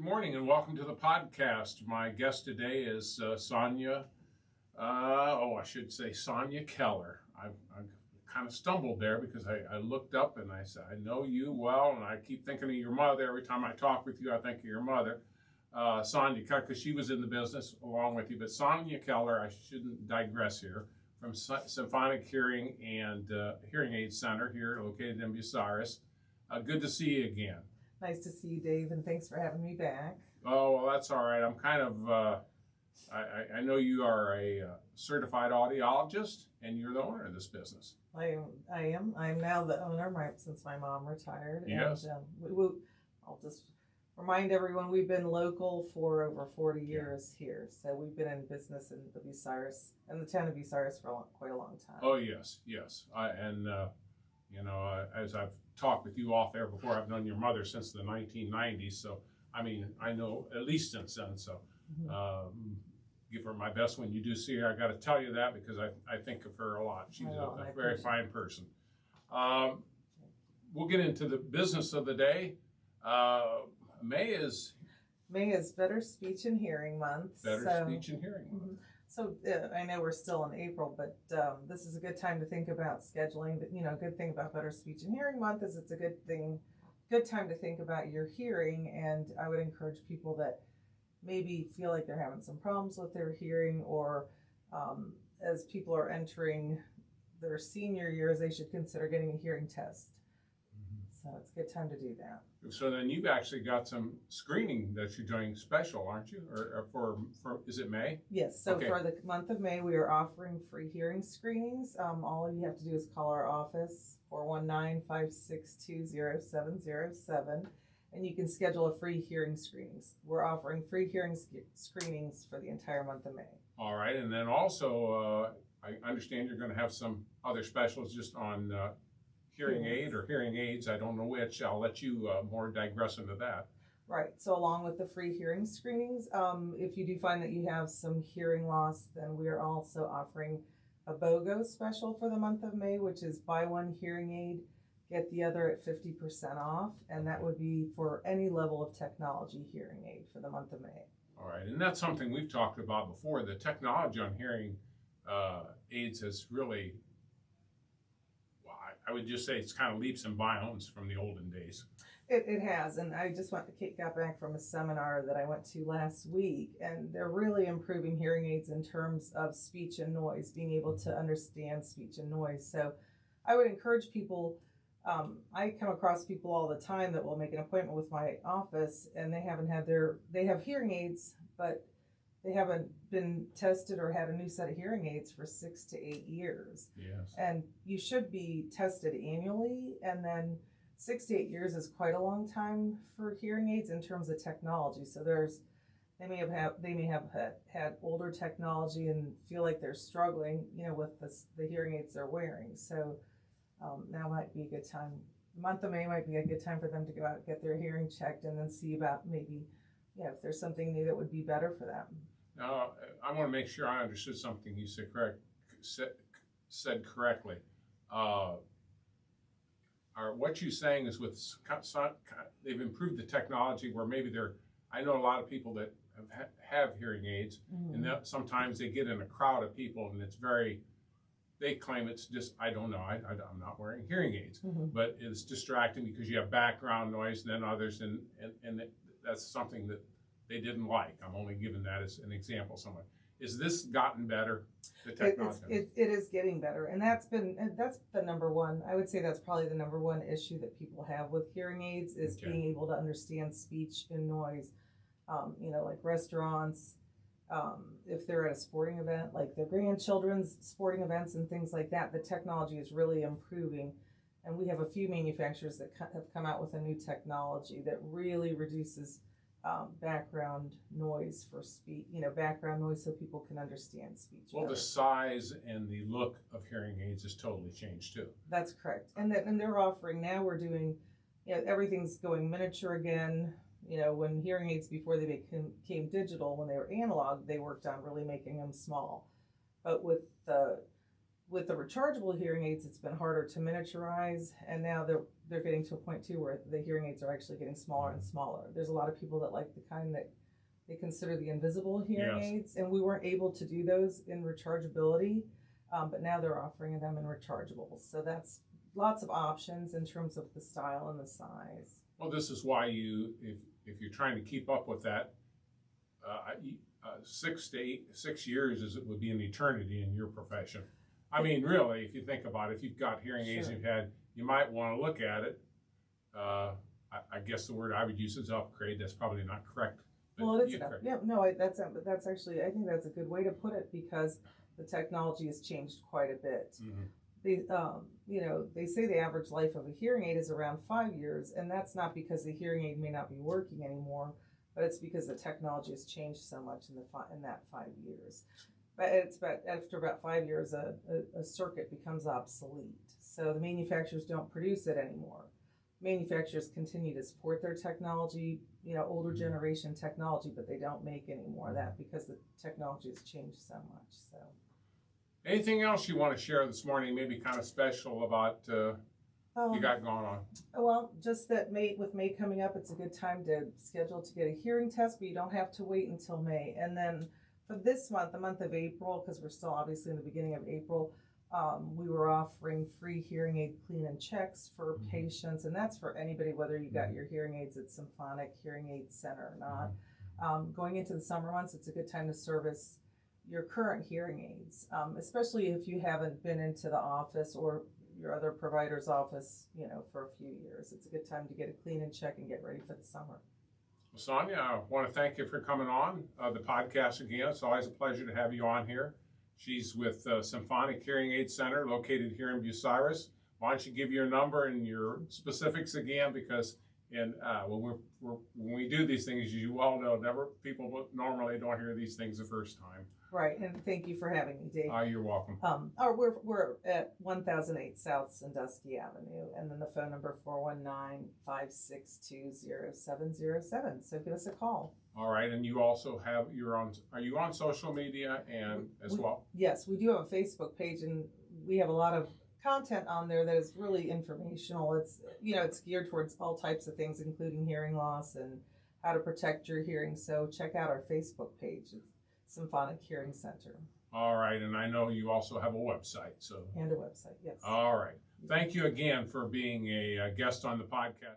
morning and welcome to the podcast. My guest today is Sonya. I should say Sonya Keller. I kind of stumbled there because I looked up and I said, I know you well, and I keep thinking of your mother. Every time I talk with you, I think of your mother, Sonya, because she was in the business along with you. But Sonya Keller, I shouldn't digress here, from Symphonic Hearing and Hearing Aid Center here located in Bucyrus. Good to see you again. Nice to see you, Dave, and thanks for having me back. Oh, well, that's all right. I'm kind of, I know you are a certified audiologist, and you're the owner of this business. I am. I'm now the owner since my mom retired. Yes. And, I'll just remind everyone, we've been local for over 40 years here. So we've been in business in the town of Bucyrus for quite a long time. Oh, yes. As I've talked with you off air before, I've known your mother since the 1990s. So, I mean, I know at least since then. So, give her my best when you do see her. I got to tell you that because I think of her a lot. She's a very fine person. We'll get into the business of the day. May is Better Speech and Hearing Month. Speech and Hearing Month. So I know we're still in April, but this is a good time to think about scheduling. But a good thing about Better Speech and Hearing Month is it's a good time to think about your hearing. And I would encourage people that maybe feel like they're having some problems with their hearing, or as people are entering their senior years, they should consider getting a hearing test. So it's a good time to do that. So then you've actually got some screening that you're doing special, aren't you? Or for is it May? Yes. So for the month of May, we are offering free hearing screenings. All you have to do is call our office, 419-562-0707, and you can schedule a free hearing screenings. We're offering free hearing screenings for the entire month of May. All right. And then also, I understand you're going to have some other specials just on hearing aid or hearing aids. I don't know which. I'll let you more digress into that. Right. So along with the free hearing screenings, if you do find that you have some hearing loss, then we are also offering a BOGO special for the month of May, which is buy one hearing aid, get the other at 50% off. And that would be for any level of technology hearing aid for the month of May. All right. And that's something we've talked about before. The technology on hearing aids has really, I would just say it's kind of leaps and bounds from the olden days. It has, and I just got back from a seminar that I went to last week, and they're really improving hearing aids in terms of speech and noise, being able to understand speech and noise. So I would encourage people, I come across people all the time that will make an appointment with my office, and they have hearing aids, but they haven't been tested or had a new set of hearing aids for 6 to 8 years. Yes. And you should be tested annually. And then 6 to 8 years is quite a long time for hearing aids in terms of technology. So they may have had older technology and feel like they're struggling, with the hearing aids they're wearing. So now might be a good time. The month of May might be a good time for them to go out and get their hearing checked, and then see about maybe, if there's something new that would be better for them. Now, I want to make sure I understood something you said correctly. What you're saying is they've improved the technology where maybe I know a lot of people that have hearing aids, and that sometimes they get in a crowd of people and they claim it's just, I don't know, I'm not wearing hearing aids, but it's distracting because you have background noise, and then others, and that's something that they didn't like. I'm only giving that as an example. Somewhat. Is this gotten better? The technology. It is getting better, and that's the number one. I would say that's probably the number one issue that people have with hearing aids is being able to understand speech and noise. Like restaurants, if they're at a sporting event, like their grandchildren's sporting events and things like that, the technology is really improving. And we have a few manufacturers that have come out with a new technology that really reduces background noise for speech, background noise so people can understand speech. Well, the size and the look of hearing aids has totally changed too. That's correct. And they're offering, now we're doing, everything's going miniature again. When hearing aids before they became digital, when they were analog, they worked on really making them small. But with with the rechargeable hearing aids, it's been harder to miniaturize, and now they're getting to a point too where the hearing aids are actually getting smaller and smaller. There's a lot of people that like the kind that they consider the invisible hearing aids, and we weren't able to do those in rechargeability, but now they're offering them in rechargeables. So that's lots of options in terms of the style and the size. Well, this is why if you're trying to keep up with that, 6 years would be an eternity in your profession. I mean, really, if you think about it, if you've got hearing aids you've had, you might want to look at it. I guess the word I would use is upgrade. That's probably not correct. Well, it is. Yeah, no, that's actually, I think that's a good way to put it, because the technology has changed quite a bit. Mm-hmm. They say the average life of a hearing aid is around 5 years, and that's not because the hearing aid may not be working anymore, but it's because the technology has changed so much in that 5 years. But after about 5 years, a circuit becomes obsolete. So the manufacturers don't produce it anymore. Manufacturers continue to support their technology, older generation technology, but they don't make any more of that because the technology has changed so much. So, anything else you want to share this morning, maybe kind of special about you got going on? Well, just that with May coming up, it's a good time to schedule to get a hearing test, but you don't have to wait until May. And then for this month, the month of April, because we're still obviously in the beginning of April, we were offering free hearing aid clean and checks for patients, and that's for anybody, whether you got your hearing aids at Symphonic Hearing Aid Center or not. Going into the summer months, it's a good time to service your current hearing aids, especially if you haven't been into the office or your other provider's office, for a few years. It's a good time to get a clean and check and get ready for the summer. Well, Sonya, I want to thank you for coming on the podcast again. It's always a pleasure to have you on here. She's with Symphonic Hearing Aid Center, located here in Bucyrus. Why don't you give your number and your specifics again? Because when we do these things, you all know, people normally don't hear these things the first time. Right, and thank you for having me, Dave. You're welcome. We're at 1008 South Sandusky Avenue, and then the phone number 419-562-0707. So give us a call. All right, and you also are you on social media as well? Yes, we do have a Facebook page, and we have a lot of content on there that is really informational. It's it's geared towards all types of things, including hearing loss and how to protect your hearing. So check out our Facebook page. It's Symphonic Hearing Center. All right, and I know you also have a website. And a website, yes. All right. Thank you again for being a guest on the podcast.